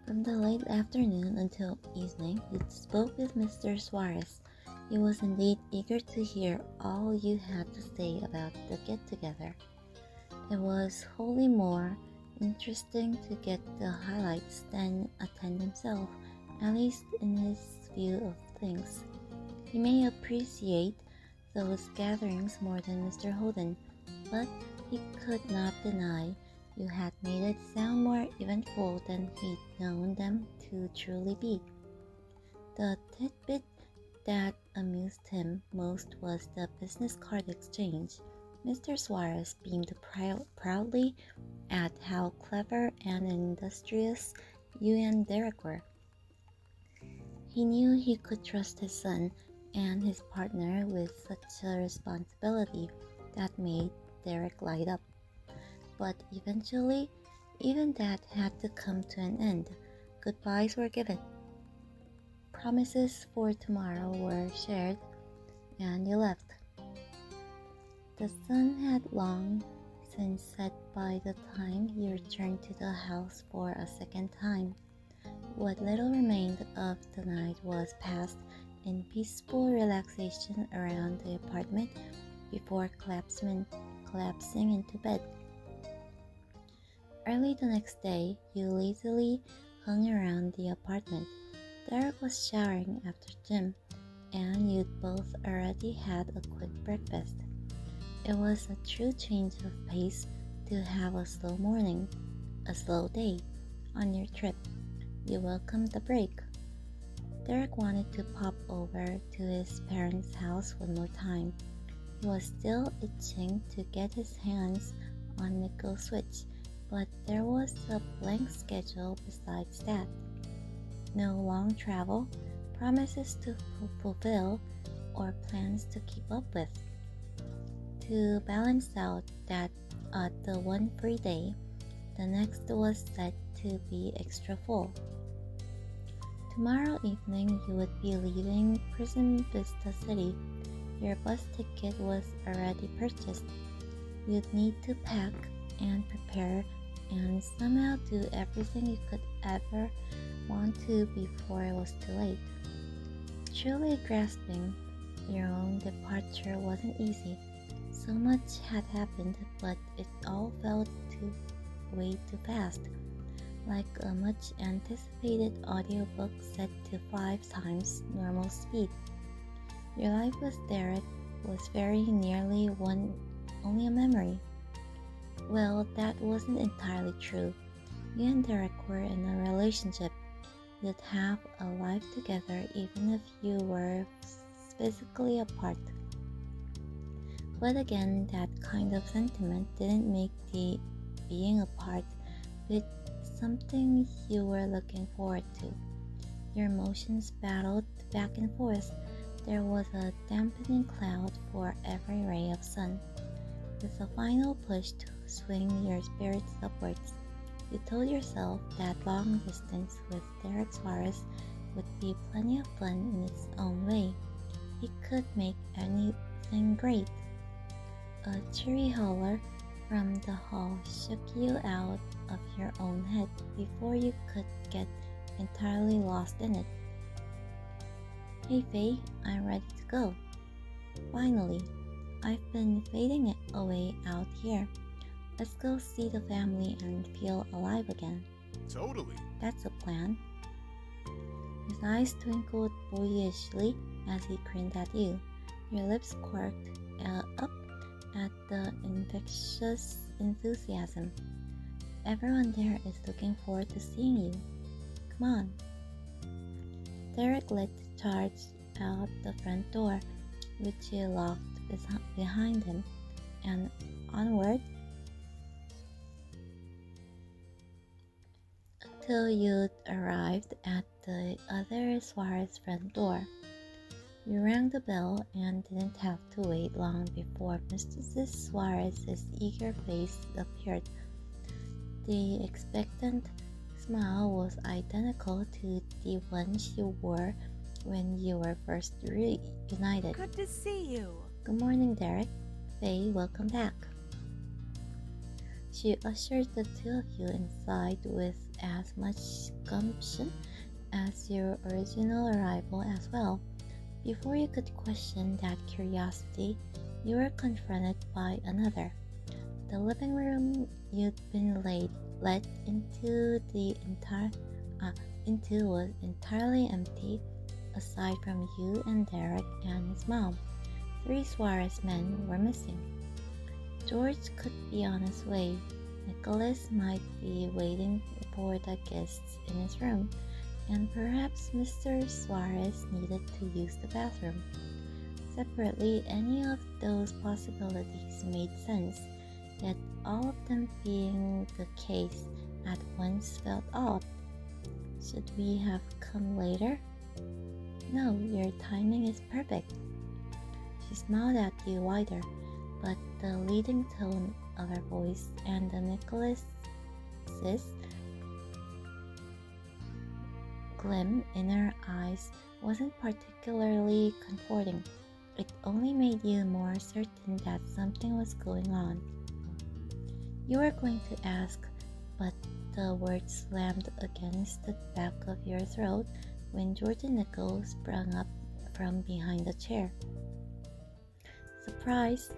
From the late afternoon until evening, you spoke with Mr. Suarez. He was indeed eager to hear all you had to say about the get-together. It was wholly more interesting to get the highlights than attend himself, at least in his view of things. He may appreciate those gatherings more than Mr. Holden, but he could not deny you had made it sound more eventful than he'd known them to truly be. The tidbit that amused him most was the business card exchange. Mr. Suarez beamed proudly at how clever and industrious you and Derek were. He knew he could trust his son and his partner with such a responsibility that made Derek light up. But eventually, even that had to come to an end. Goodbyes were given. Promises for tomorrow were shared, and you left. The sun had long since set by the time he returned to the house for a second time. What little remained of the night was passed in peaceful relaxation around the apartment before collapsing into bed. Early the next day, you lazily hung around the apartment. Derek was showering after gym, and you'd both already had a quick breakfast. It was a true change of pace to have a slow morning, a slow day, on your trip. You welcomed the break. Derek wanted to pop over to his parents' house one more time. He was still itching to get his hands on Nico's Switch, but there was a blank schedule besides that. No long travel, promises to fulfill, or plans to keep up with. To balance out that the one free day, the next was set to be extra full. Tomorrow evening you would be leaving Prism Vista City. Your bus ticket was already purchased. You'd need to pack and prepare and somehow do everything you could ever want to before it was too late. Truly grasping your own departure wasn't easy. So much had happened, but it all felt way too fast, like a much anticipated audiobook set to 5 times normal speed. Your life with Derek was very nearly only a memory. Well, that wasn't entirely true. You and Derek were in a relationship. You'd have a life together even if you were physically apart. But again, that kind of sentiment didn't make the being apart with something you were looking forward to. Your emotions battled back and forth. There was a dampening cloud for every ray of sun. With a final push to swing your spirits upwards, you told yourself that long distance with Derek Suarez would be plenty of fun in its own way. He could make anything great. A cheery holler from the hall shook you out of your own head before you could get entirely lost in it. Hey Faye, I'm ready to go. Finally, I've been fading it away out here. Let's go see the family and feel alive again. Totally. That's a plan. His eyes twinkled boyishly as he grinned at you. Your lips quirked up at the infectious enthusiasm. Everyone there is looking forward to seeing you. Come on. Derek lit the charge out the front door, which he locked behind him, and onward until you'd arrived at the other Suarez front door. You rang the bell and didn't have to wait long before Mrs. Suarez's eager face appeared. The expectant smile was identical to the one she wore when you were first reunited. Good to see you. Good morning, Derek. Faye, welcome back. She ushered the two of you inside with as much gumption as your original arrival as well. Before you could question that curiosity, you were confronted by another. The living room you'd been led into was entirely empty, aside from you and Derek and his mom. Three Suarez men were missing. George could be on his way. Nicholas might be waiting for the guests in his room, and perhaps Mr. Suarez needed to use the bathroom. Separately, any of those possibilities made sense, yet all of them being the case at once felt odd. Should we have come later? No, your timing is perfect. She smiled at you wider, but the leading tone of her voice and the Nicholas's gleam in her eyes wasn't particularly comforting. It only made you more certain that something was going on. You were going to ask, but the words slammed against the back of your throat when George and Nicole sprung up from behind the chair. Surprise!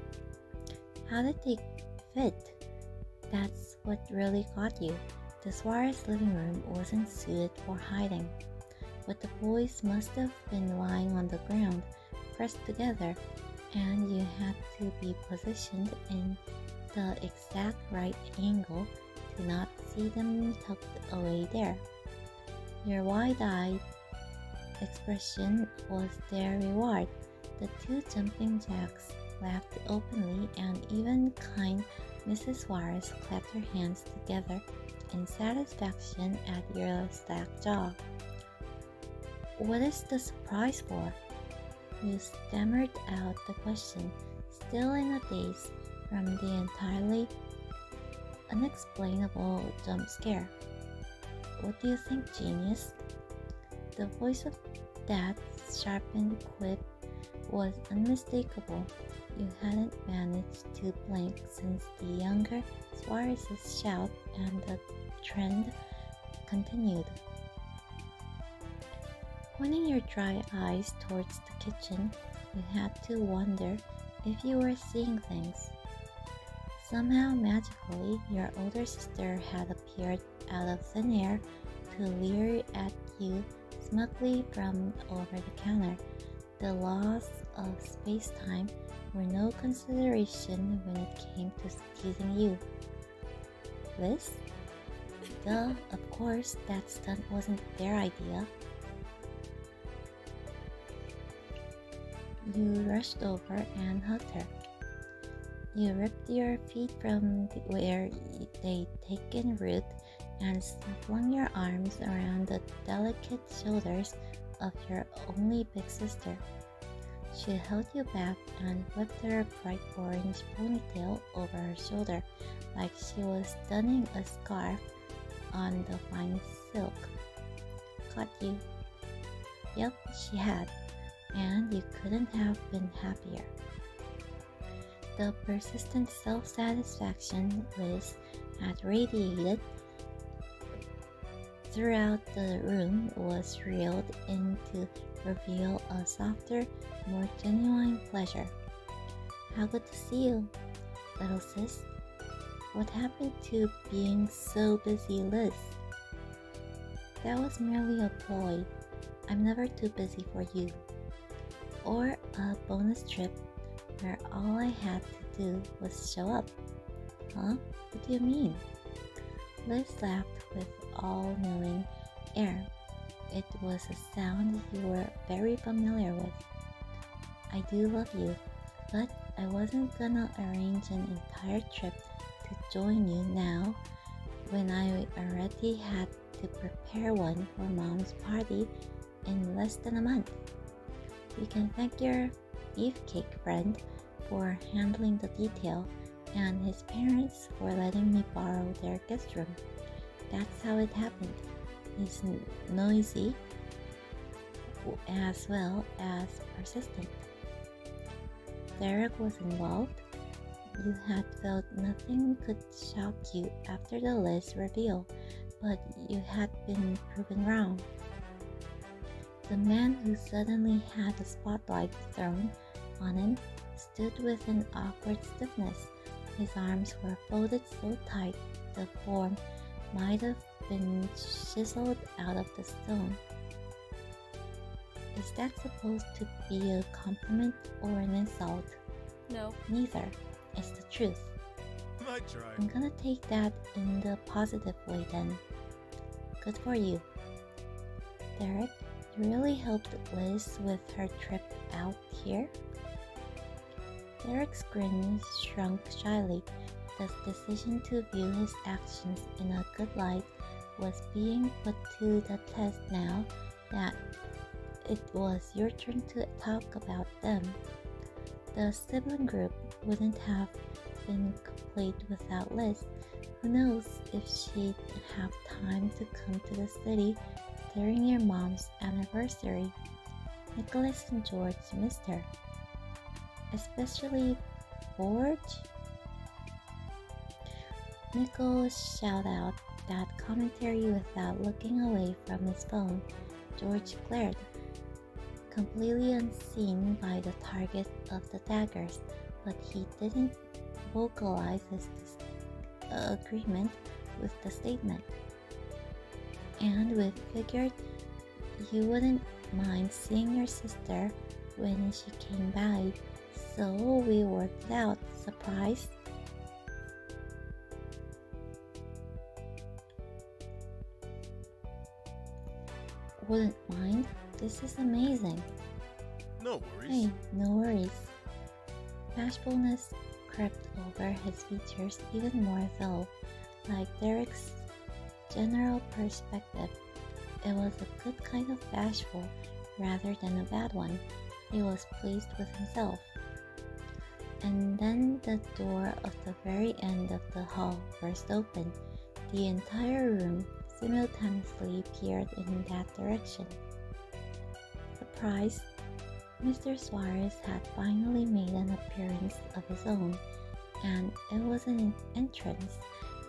How did they fit? That's what really got you. The Suarez living room wasn't suited for hiding, but the boys must have been lying on the ground, pressed together, and you had to be positioned in the exact right angle to not see them tucked away there. Your wide-eyed expression was their reward. The two jumping jacks laughed openly, and even kind Mrs. Suarez clapped her hands together in satisfaction at your slack jaw. What is the surprise for? You stammered out the question, still in a daze from the entirely unexplainable jump scare. What do you think, genius? The voice of that sharpened quip was unmistakable. You hadn't managed to blink since the younger Suarez's shout, and the trend continued. Pointing your dry eyes towards the kitchen, you had to wonder if you were seeing things. Somehow, magically, your older sister had appeared out of thin air to leer at you smugly from over the counter. The laws of space-time were no consideration when it came to teasing you. Liz? Duh, of course, that stunt wasn't their idea. You rushed over and hugged her. You ripped your feet from where they'd taken root and flung your arms around the delicate shoulders of your only big sister. She held you back and whipped her bright orange ponytail over her shoulder like she was donning a scarf on the fine silk. Caught you. Yep, she had, and you couldn't have been happier. The persistent self-satisfaction Liz had radiated throughout the room was reeled in to reveal a softer, more genuine pleasure. How good to see you, little sis. What happened to being so busy, Liz? That was merely a ploy. I'm never too busy for you. Or a bonus trip where all I had to do was show up. Huh? What do you mean? Liz laughed with all-knowing air. It was a sound you were very familiar with. I do love you, but I wasn't gonna arrange an entire trip to join you now when I already had to prepare one for Mom's party in less than a month. You can thank your beefcake friend for handling the detail and his parents for letting me borrow their guest room. That's how it happened. He's noisy as well as persistent. Derek was involved. You had felt nothing could shock you after the Liz reveal, but you had been proven wrong. The man who suddenly had the spotlight thrown on him stood with an awkward stiffness. His arms were folded so tight the form might have been chiseled out of the stone. Is that supposed to be a compliment or an insult? No. Neither. It's the truth. I tried. I'm gonna take that in the positive way then. Good for you. Derek, you really helped Liz with her trip out here? Derek's grin shrunk shyly. The decision to view his actions in a good light was being put to the test now that it was your turn to talk about them. The sibling group wouldn't have been complete without Liz. Who knows if she'd have time to come to the city during your mom's anniversary. Nicholas and George missed her. Especially George? Nicholas shouted out that commentary without looking away from his phone. George glared, completely unseen by the target of the daggers, but he didn't vocalize his agreement with the statement. And we figured you wouldn't mind seeing your sister when she came by, so we worked it out. Surprise! Wouldn't mind? This is amazing. No worries. Hey, no worries. Bashfulness crept over his features even more though. Like Derek's general perspective, it was a good kind of bashful rather than a bad one. He was pleased with himself. And then the door of the very end of the hall burst open. The entire room simultaneously peered in that direction. Surprise! Mr. Suarez had finally made an appearance of his own, and it was an entrance.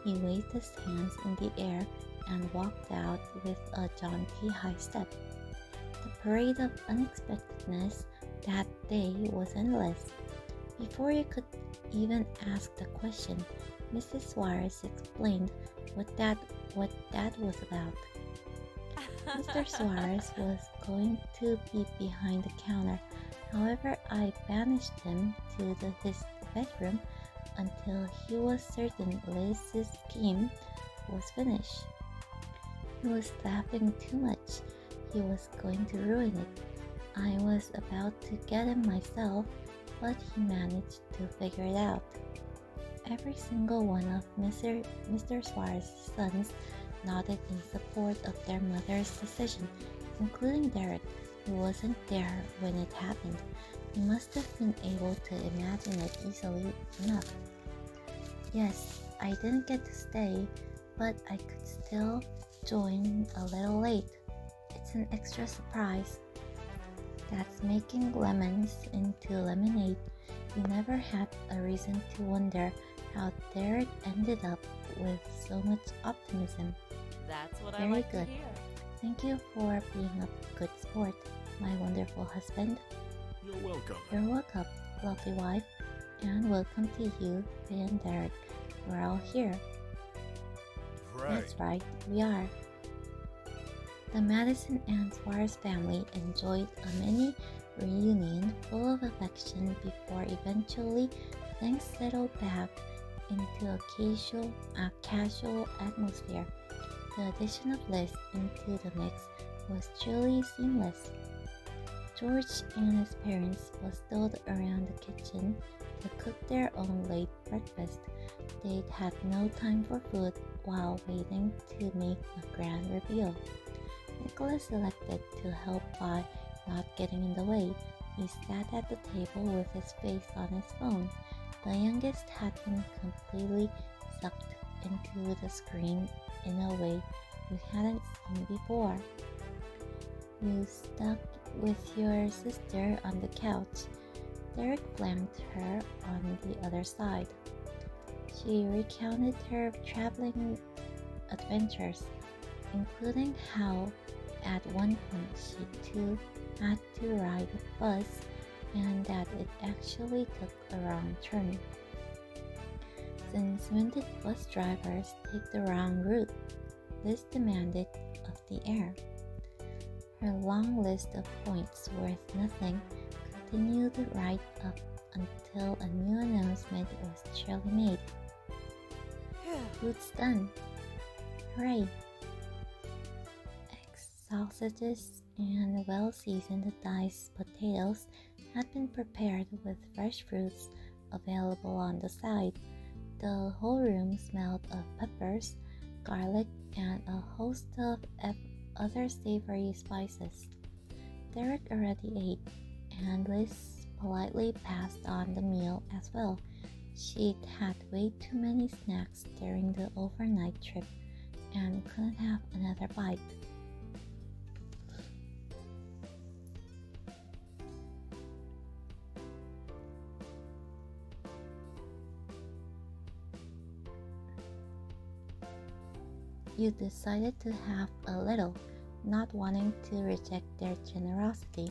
He waved his hands in the air and walked out with a jaunty high step. The parade of unexpectedness that day was endless. Before you could even ask the question, Mrs. Suarez explained what that was about. Mr. Suarez was going to be behind the counter. However, I banished him to his bedroom until he was certain Liz's scheme was finished. He was laughing too much. He was going to ruin it. I was about to get him myself, but he managed to figure it out. Every single one of Mr. Suarez's sons nodded in support of their mother's decision, including Derek, who wasn't there when it happened. He must have been able to imagine it easily enough. Yes, I didn't get to stay, but I could still join a little late. It's an extra surprise. That's making lemons into lemonade. You never had a reason to wonder how Derek ended up with so much optimism. That's what I Very like good. to hear. Thank you for being a good sport, my wonderful husband. You're welcome. You're welcome, lovely wife, and welcome to you, Faye and Derek. We're all here. Right. That's right, we are. The Madison and Suarez family enjoyed a mini reunion full of affection before eventually things settled back into a casual atmosphere. The addition of Liz into the mix was truly seamless. George and his parents bustled around the kitchen to cook their own late breakfast. They'd had no time for food while waiting to make a grand reveal. Nicholas elected to help by not getting in the way. He sat at the table with his face on his phone. The youngest had been completely sucked into the screen in a way you hadn't seen before. You stuck with your sister on the couch. Derek flanked her on the other side. She recounted her traveling adventures, including how at one point she too had to ride a bus and that it actually took a wrong turn. Since when did bus drivers take the wrong route? Liz demanded of the air. Her long list of points worth nothing continued right up until a new announcement was cheerily made. Food's done. Hooray! Eggs, sausages, and well-seasoned diced potatoes had been prepared with fresh fruits available on the side. The whole room smelled of peppers, garlic, and a host of other savory spices. Derek already ate, and Liz politely passed on the meal as well. She'd had way too many snacks during the overnight trip and couldn't have another bite. You decided to have a little, not wanting to reject their generosity.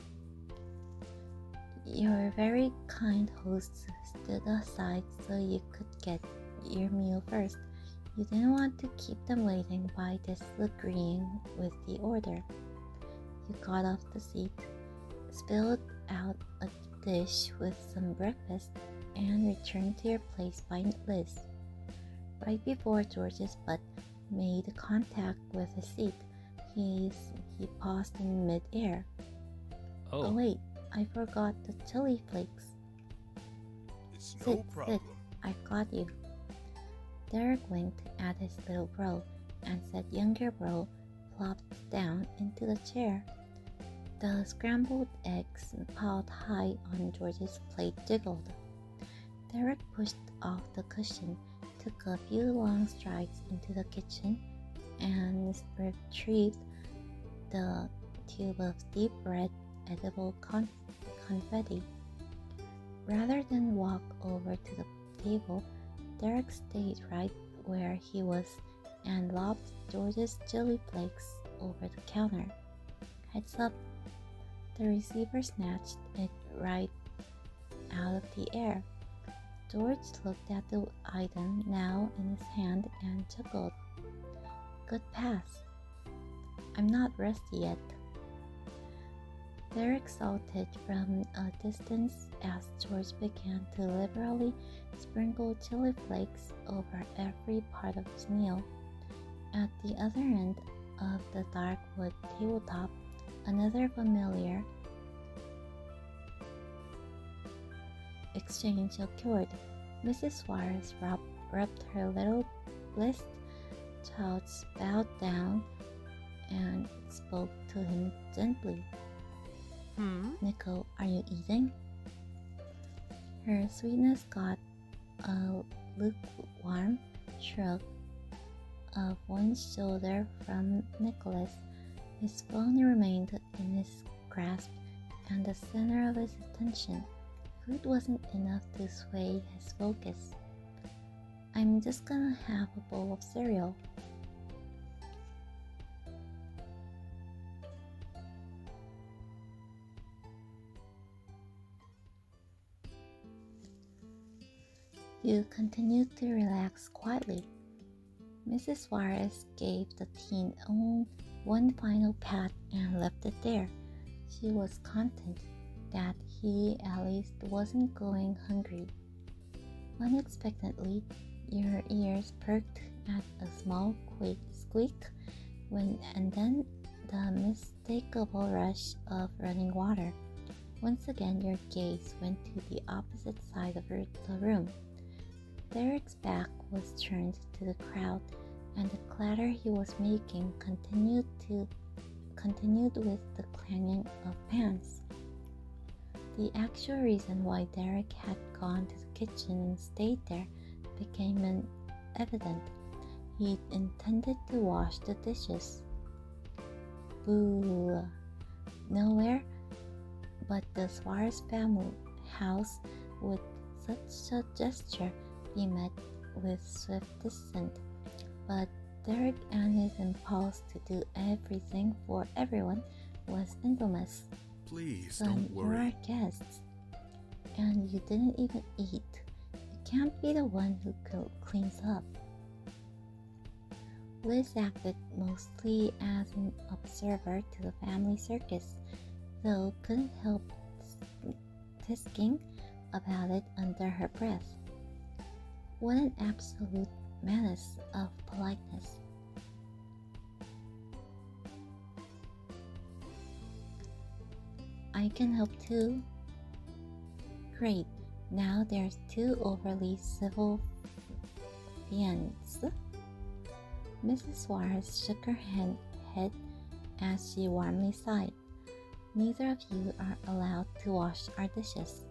Your very kind hosts stood aside so you could get your meal first. You didn't want to keep them waiting by disagreeing with the order. You got off the seat, spilled out a dish with some breakfast, and returned to your place by Liz. Right before George's butt made contact with his seat, he paused in mid-air. Oh wait, I forgot the chili flakes. It's no problem. I got you. Derek winked at his little bro and said younger bro plopped down into the chair. The scrambled eggs piled high on George's plate jiggled. Derek pushed off the cushion, took a few long strides into the kitchen, and retrieved the tube of deep red edible confetti. Rather than walk over to the table, Derek stayed right where he was and lobbed George's chili flakes over the counter. Heads up! The receiver snatched it right out of the air. George looked at the item now in his hand and chuckled. Good pass. I'm not rusty yet. Derek salted from a distance as George began to liberally sprinkle chili flakes over every part of his meal. At the other end of the dark wood tabletop, another familiar exchange occurred. Mrs. Suarez rubbed her little blessed child's bowed down and spoke to him gently. Nico, are you eating? Her sweetness got a lukewarm shrug of one shoulder from Nicholas. His phone remained in his grasp and the center of his attention. Food wasn't enough to sway his focus. I'm just gonna have a bowl of cereal. You continued to relax quietly. Mrs. Suarez gave the teen one final pat and left it there. She was content that he at least wasn't going hungry. Unexpectedly, your ears perked at a small squeak and then the unmistakable rush of running water. Once again, your gaze went to the opposite side of the room. Derek's back was turned to the crowd, and the clatter he was making continued with the clanging of pans. The actual reason why Derek had gone to the kitchen and stayed there became evident. He intended to wash the dishes. Boo! Nowhere but the Suarez family house would such a gesture be met with swift dissent. But Derek and his impulse to do everything for everyone was infamous. Please, Son, don't you worry. are guests, and you didn't even eat. You can't be the one who cleans up. Liz acted mostly as an observer to the family circus, though couldn't help tisking about it under her breath. What an absolute menace of politeness. I can help too. Great, now there's two overly civil fiends. Mrs. Suarez shook her head as she warmly sighed. Neither of you are allowed to wash our dishes.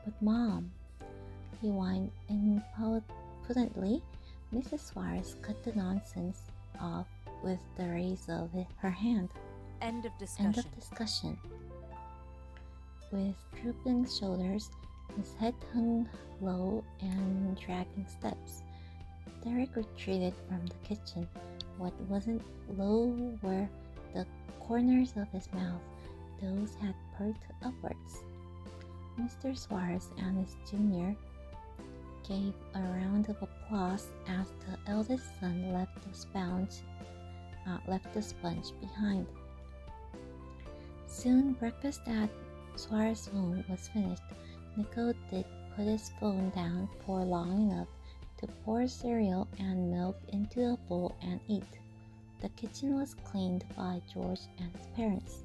But Mom, he whined impotently. Mrs. Suarez cut the nonsense off with the raise of her hand. End of discussion. End of discussion. With drooping shoulders, his head hung low and dragging steps, Derek retreated from the kitchen. What wasn't low were the corners of his mouth. Those had perked upwards. Mr. Suarez and his junior gave a round of applause as the eldest son left the sponge behind. Soon breakfast at Suarez's home was finished. Nico did put his phone down for long enough to pour cereal and milk into a bowl and eat. The kitchen was cleaned by George and his parents.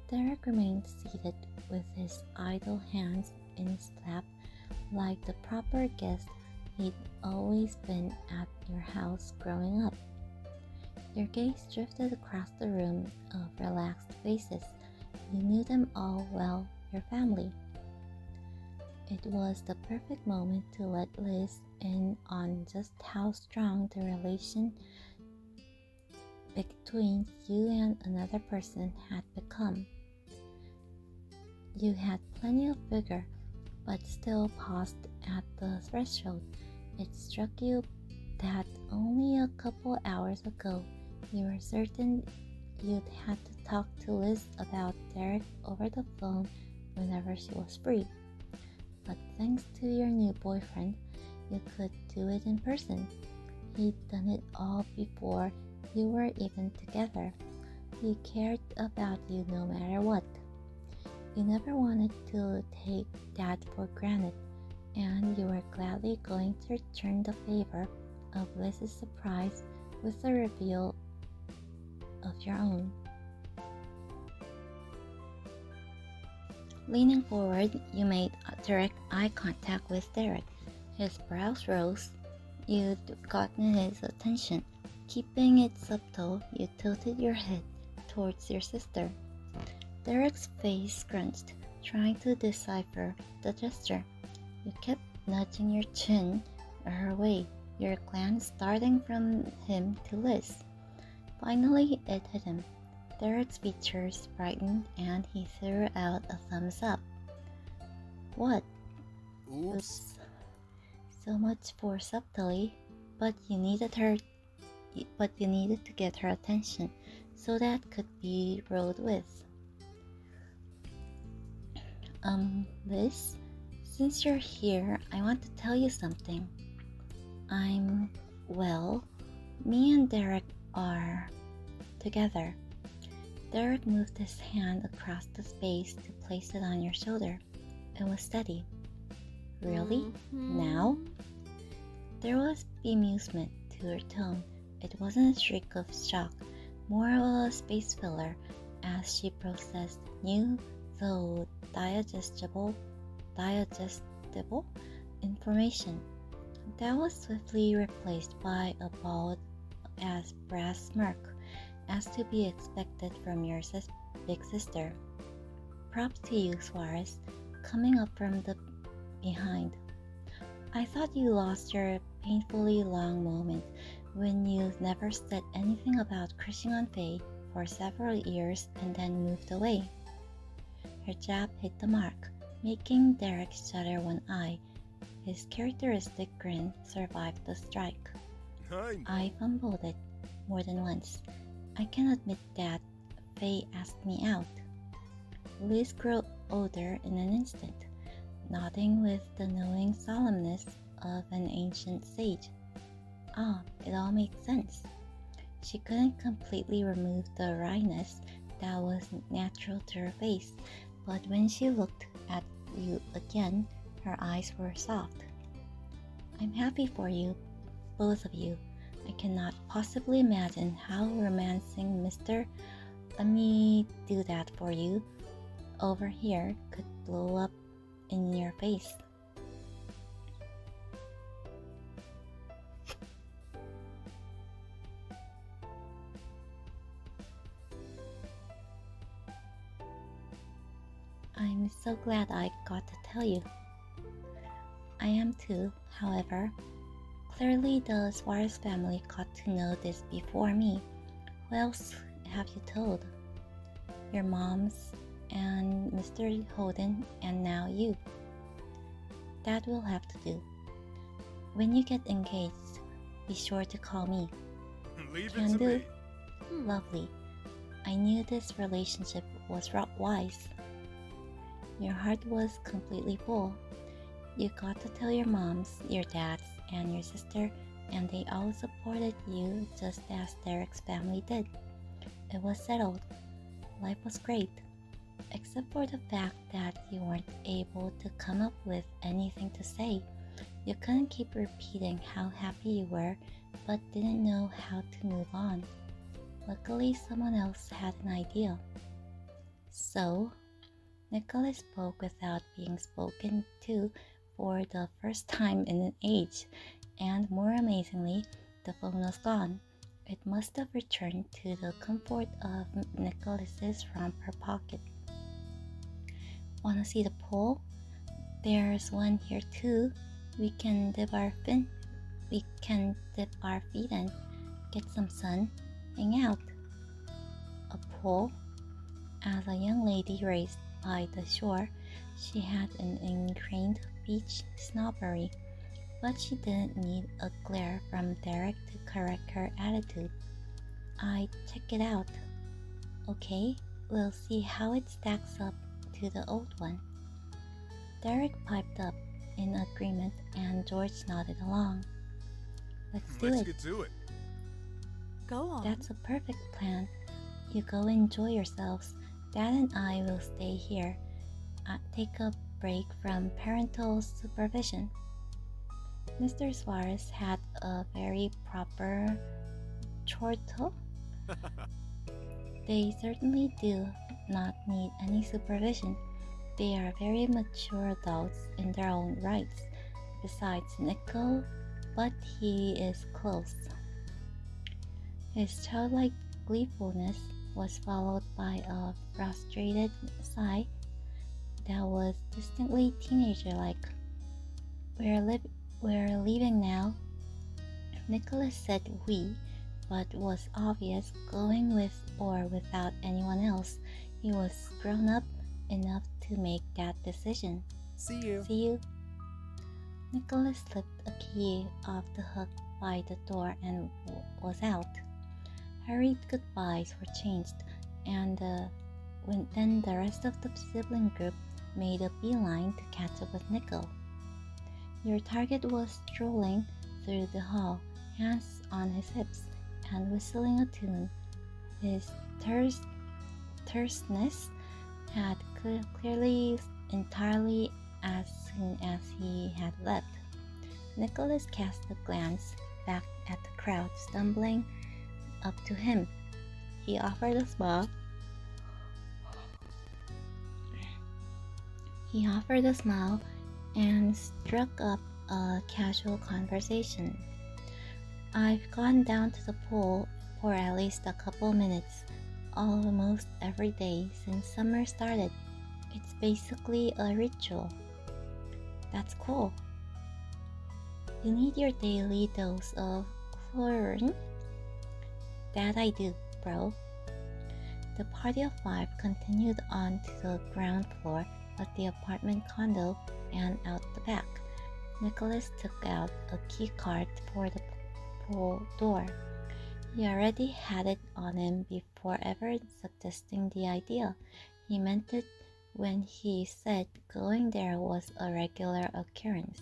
Derek remained seated with his idle hands in his lap like the proper guest he'd always been at your house growing up. Your gaze drifted across the room of relaxed faces. You knew them all well, your family. It was the perfect moment to let Liz in on just how strong the relation between you and another person had become. You had plenty of vigor, but still paused at the threshold. It struck you that only a couple hours ago you were certain you'd had to talk to Liz about Derek over the phone whenever she was free. But thanks to your new boyfriend, you could do it in person. He'd done it all before you were even together. He cared about you no matter what. You never wanted to take that for granted, and you were gladly going to return the favor of Liz's surprise with a reveal of your own. Leaning forward, you made direct eye contact with Derek. His brows rose. You'd gotten his attention. Keeping it subtle, you tilted your head towards your sister. Derek's face scrunched, trying to decipher the gesture. You kept nudging your chin her way, your glance starting from him to Liz. Finally, it hit him. Derek's features brightened and he threw out a thumbs up. What? Oops. So much for subtlety, but you needed to get her attention, so that could be rolled with. Liz, since you're here, I want to tell you something. Me and Derek are together. Derek moved his hand across the space to place it on your shoulder. It was steady. Really? Now? There was bemusement to her tone. It wasn't a shriek of shock, more of a space filler as she processed new, though digestible information. That was swiftly replaced by a bald as brass smirk, as to be expected from your big sister. Props to you, Suarez, coming up from the behind. I thought you lost your painfully long moment when you never said anything about crushing on Faye for several years and then moved away. Her jab hit the mark, making Derek shudder one eye. His characteristic grin survived the strike. I know. I fumbled it more than once. I can admit that Faye asked me out. Liz grew older in an instant, nodding with the knowing solemnness of an ancient sage. Ah, it all makes sense. She couldn't completely remove the wryness that was natural to her face, but when she looked at you again, her eyes were soft. I'm happy for you, both of you. I cannot possibly imagine how romancing Mr. Let me do that for you over here could blow up in your face. I'm so glad I got to tell you. I am too, however. Clearly the Suarez family got to know this before me. Who else have you told? Your moms, and Mr. Holden, and now you. That will have to do. When you get engaged, be sure to call me. Leave Can it to do. me. Lovely. I knew this relationship was wise. Your heart was completely full. You got to tell your moms, your dads, and your sister, and they all supported you just as Derek's family did. It was settled. Life was great, except for the fact that you weren't able to come up with anything to say. You couldn't keep repeating how happy you were, but didn't know how to move on. Luckily, someone else had an idea. So, Nicholas spoke without being spoken to for the first time in an age, and more amazingly, the phone was gone. It must have returned to the comfort of Nicholas's romper pocket. Wanna see the pool? There's one here too. We can dip our feet in, get some sun, hang out. A pool? As a young lady raised by the shore, she had an ingrained beach snobbery, but she didn't need a glare from Derek to correct her attitude. I'd check it out. Okay, we'll see how it stacks up to the old one. Derek piped up in agreement and George nodded along. Let's do Let's it. get to it. Go on. That's a perfect plan. You go enjoy yourselves. Dad and I will stay here. Take a break from parental supervision. Mr. Suarez had a very proper chortle. They certainly do not need any supervision. They are very mature adults in their own rights. Besides Nico, but he is close. His childlike gleefulness was followed by a frustrated sigh that was distinctly teenager-like. We're leaving now. Nicholas said we, but was obvious going with or without anyone else. He was grown up enough to make that decision. See you. See you. Nicholas slipped a key off the hook by the door and was out. Hurried goodbyes were changed, and then the rest of the sibling group made a beeline to catch up with Nico. Your target was strolling through the hall, hands on his hips, and whistling a tune. His terseness had clearly entirely as soon as he had left. Nicholas cast a glance back at the crowd stumbling up to him. He offered a smile. And struck up a casual conversation. I've gone down to the pool for at least a couple minutes almost every day since summer started. It's basically a ritual. That's cool. You need your daily dose of chlorine? That I do, bro. The party of five continued on to the ground floor of the apartment condo and out the back. Nicholas took out a key card for the pool door. He already had it on him before ever suggesting the idea. He meant it when he said going there was a regular occurrence.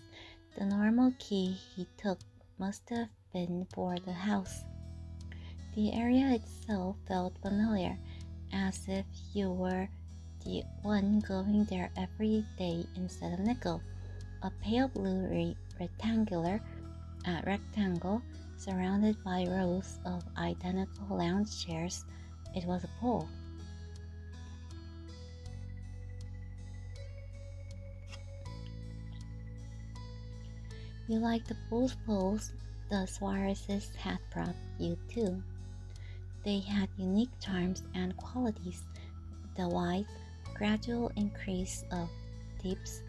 The normal key he took must have been for the house. The area itself felt familiar, as if you were the one going there every day instead of Nickel. A pale blue rectangle surrounded by rows of identical lounge chairs. It was a pool. You liked the pool's pools the Suarezes had brought you to. They had unique charms and qualities. The wide, gradual increase of tips,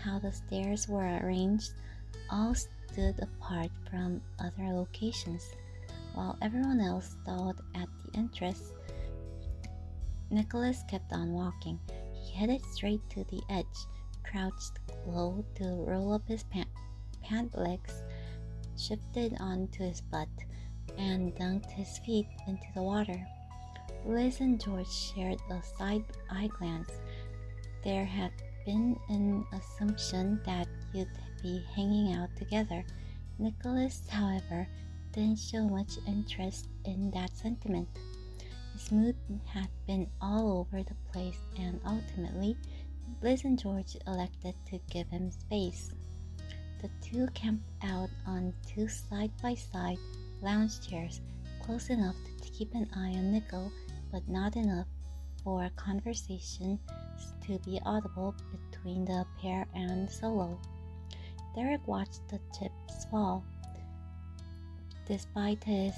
how the stairs were arranged, all stood apart from other locations. While everyone else thawed at the entrance, Nicholas kept on walking. He headed straight to the edge, crouched low to roll up his pant legs, shifted onto his butt, and dunked his feet into the water. Liz and George shared a side eye glance. There had been an assumption that you'd be hanging out together. Nicholas, however, didn't show much interest in that sentiment. His mood had been all over the place, and ultimately, Liz and George elected to give him space. The two camped out on two side-by-side lounge chairs, close enough to keep an eye on Nickel, but not enough for conversation to be audible between the pair and Solo. Derek watched the chips fall. Despite his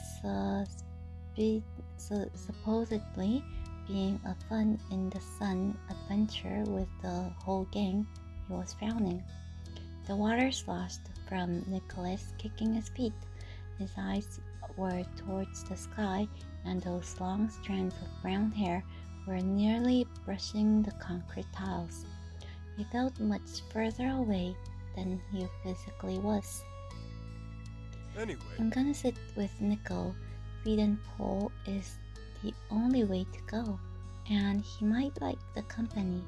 supposedly being a fun in the sun adventure with the whole gang, he was frowning. The water sloshed from Nicholas kicking his feet. His eyes were towards the sky, and those long strands of brown hair were nearly brushing the concrete tiles. He felt much further away than he physically was. Anyway, I'm gonna sit with Nickel. Feed and pull is the only way to go, and he might like the company.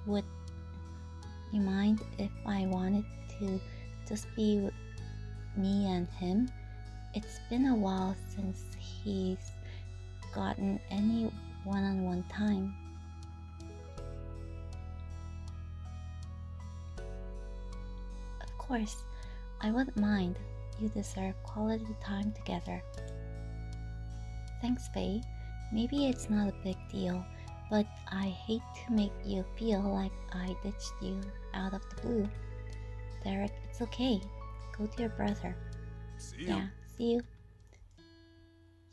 Would you mind if I wanted to just be with me and him? It's been a while since he's gotten any one-on-one time. Of course, I wouldn't mind. You deserve quality time together. Thanks, Faye. Maybe it's not a big deal, but I hate to make you feel like I ditched you out of the blue. Derek, it's okay. Go to your brother. see you. Yeah, see you.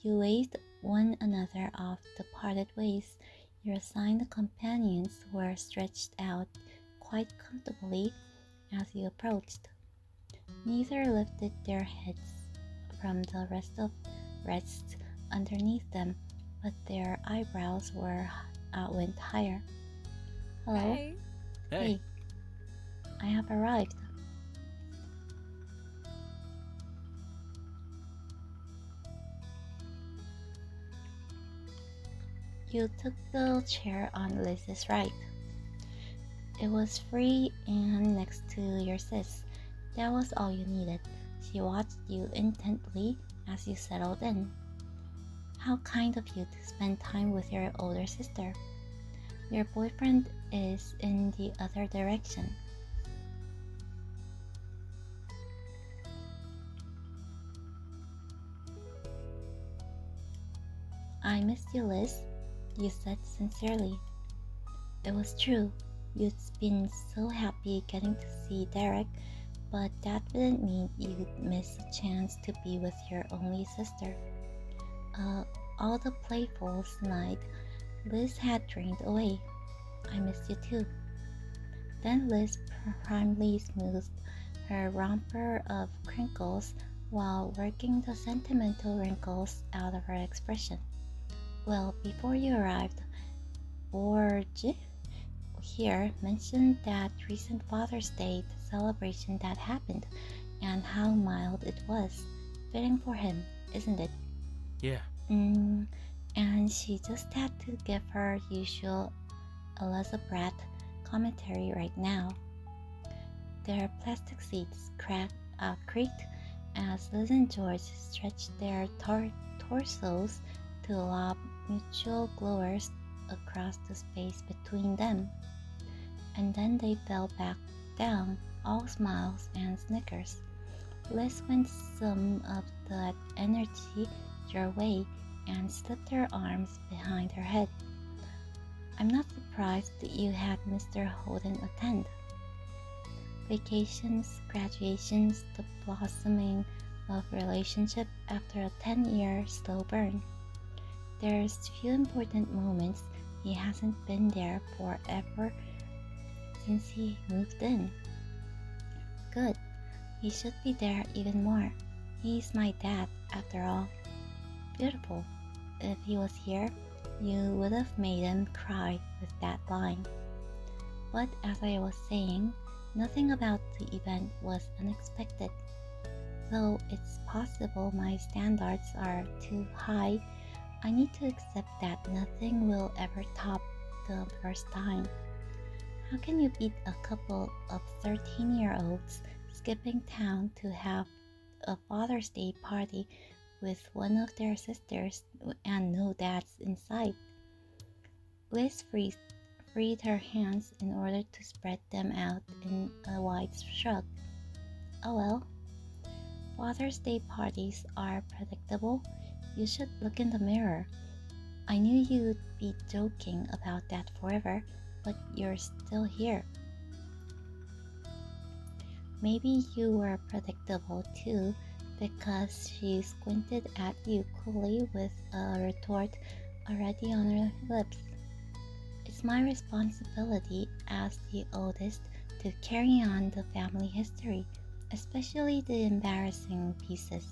You waved one another off the parted ways. Your assigned companions were stretched out quite comfortably as you approached. Neither lifted their heads from the rest underneath them, but their eyebrows went higher. Hello? Hey. Hey, I have arrived. You took the chair on Liz's right. It was free and next to your sis. That was all you needed. She watched you intently as you settled in. How kind of you to spend time with your older sister. Your boyfriend is in the other direction. I missed you, Liz, you said sincerely. It was true. You'd been so happy getting to see Derek, but that didn't mean you'd miss a chance to be with your only sister. All the playfuls night Liz had drained away. I missed you too. Then Liz primly smoothed her romper of crinkles while working the sentimental wrinkles out of her expression. Well, before you arrived, Borge here mentioned that recent Father's Day celebration that happened and how mild it was. Fitting for him, isn't it? Yeah. And she just had to give her usual Elizabeth commentary right now. Their plastic seats creaked as Liz and George stretched their torsos to lob mutual glowers across the space between them. And then they fell back down, all smiles and snickers. Liz went some of that energy your way and slipped her arms behind her head. I'm not surprised that you had Mr. Holden attend. Vacations, graduations, the blossoming of relationship after a 10-year slow burn. There's few important moments he hasn't been there for ever since he moved in. Good. He should be there even more. He's my dad, after all. Beautiful. If he was here, you would have made him cry with that line. But as I was saying, nothing about the event was unexpected. Though it's possible my standards are too high, I need to accept that nothing will ever top the first time. How can you beat a couple of 13-year-olds skipping town to have a Father's Day party with one of their sisters and no dads in sight? Liz freed her hands in order to spread them out in a wide shrug. Oh well. Father's Day parties are predictable. You should look in the mirror. I knew you'd be joking about that forever, but you're still here. Maybe you were predictable too, because she squinted at you coolly with a retort already on her lips. It's my responsibility as the oldest to carry on the family history, especially the embarrassing pieces.